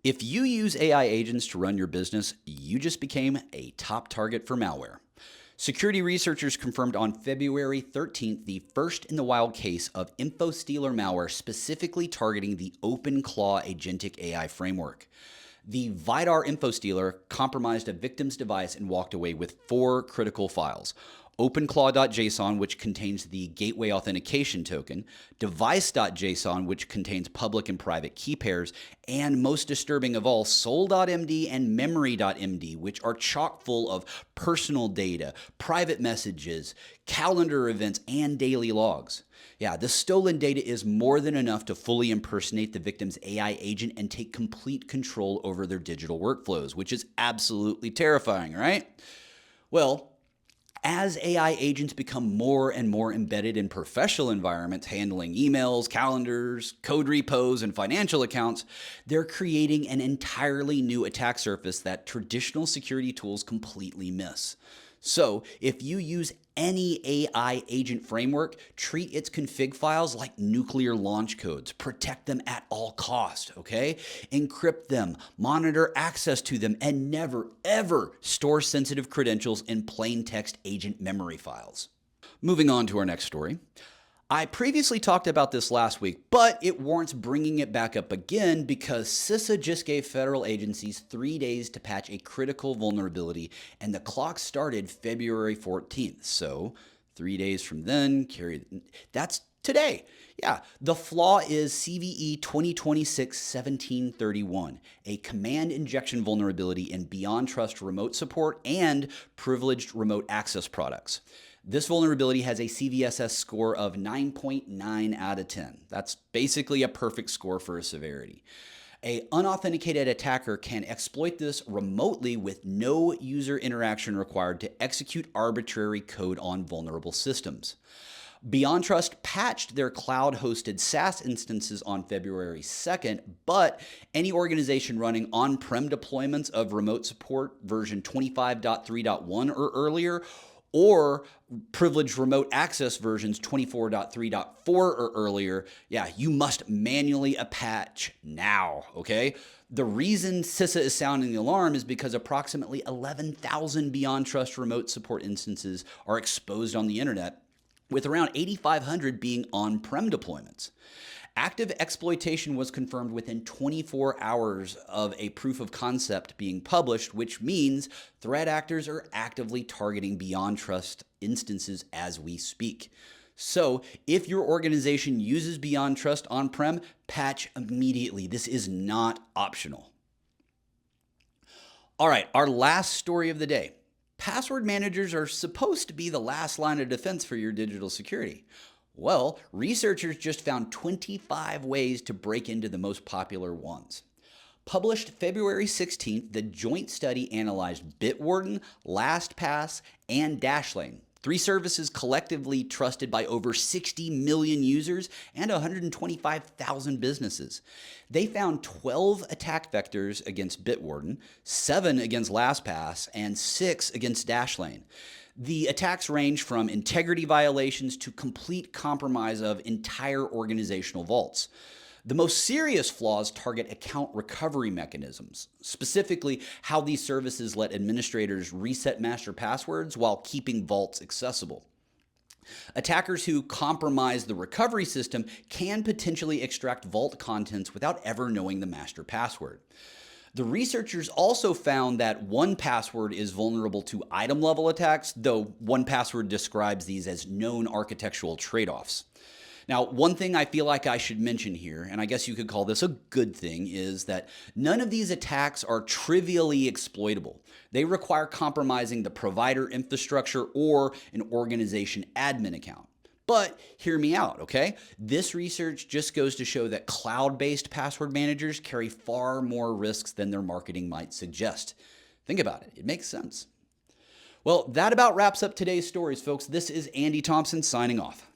If you use AI agents to run your business, you just became a top target for malware. Security researchers confirmed on February 13th the first in the wild case of Infostealer malware specifically targeting the OpenClaw agentic AI framework. The Vidar Infostealer compromised a victim's device and walked away with 4 critical files. OpenClaw.json, which contains the gateway authentication token, device.json, which contains public and private key pairs, and most disturbing of all, soul.md and memory.md, which are chock full of personal data, private messages, calendar events, and daily logs. Yeah, the stolen data is more than enough to fully impersonate the victim's AI agent and take complete control over their digital workflows, which is absolutely terrifying, right? Well, as AI agents become more and more embedded in professional environments handling emails, calendars, code repos, and financial accounts, they're creating an entirely new attack surface that traditional security tools completely miss. So if you use any AI agent framework, treat its config files like nuclear launch codes. Protect them at all costs, okay? Encrypt them, monitor access to them, and never, ever store sensitive credentials in plain text agent memory files. Moving on to our next story. I previously talked about this last week, but it warrants bringing it back up again because CISA just gave federal agencies 3 days to patch a critical vulnerability, and the clock started February 14th. So 3 days from then, that's today. Yeah, the flaw is CVE 2026-1731, a command injection vulnerability in BeyondTrust Remote Support and privileged remote access products. This vulnerability has a CVSS score of 9.9 out of 10. That's basically a perfect score for a severity. An unauthenticated attacker can exploit this remotely with no user interaction required to execute arbitrary code on vulnerable systems. BeyondTrust patched their cloud-hosted SaaS instances on February 2nd, but any organization running on-prem deployments of remote support version 25.3.1 or earlier, or privileged remote access versions 24.3.4 or earlier, yeah, you must manually patch now, okay? The reason CISA is sounding the alarm is because approximately 11,000 BeyondTrust remote support instances are exposed on the internet, with around 8,500 being on-prem deployments. Active exploitation was confirmed within 24 hours of a proof of concept being published, which means threat actors are actively targeting BeyondTrust instances as we speak. So if your organization uses BeyondTrust on-prem, patch immediately. This is not optional. All right, our last story of the day. Password managers are supposed to be the last line of defense for your digital security. Well, researchers just found 25 ways to break into the most popular ones. Published February 16th, the joint study analyzed Bitwarden, LastPass, and Dashlane, 3 services collectively trusted by over 60 million users and 125,000 businesses. They found 12 attack vectors against Bitwarden, 7 against LastPass, and 6 against Dashlane. The attacks range from integrity violations to complete compromise of entire organizational vaults. The most serious flaws target account recovery mechanisms, specifically how these services let administrators reset master passwords while keeping vaults accessible. Attackers who compromise the recovery system can potentially extract vault contents without ever knowing the master password. The researchers also found that 1Password is vulnerable to item-level attacks, though 1Password describes these as known architectural trade-offs. Now, one thing I feel like I should mention here, and I guess you could call this a good thing, is that none of these attacks are trivially exploitable. They require compromising the provider infrastructure or an organization admin account. But hear me out, okay? This research just goes to show that cloud-based password managers carry far more risks than their marketing might suggest. Think about it. It makes sense. Well, that about wraps up today's stories, folks. This is Andy Thompson signing off.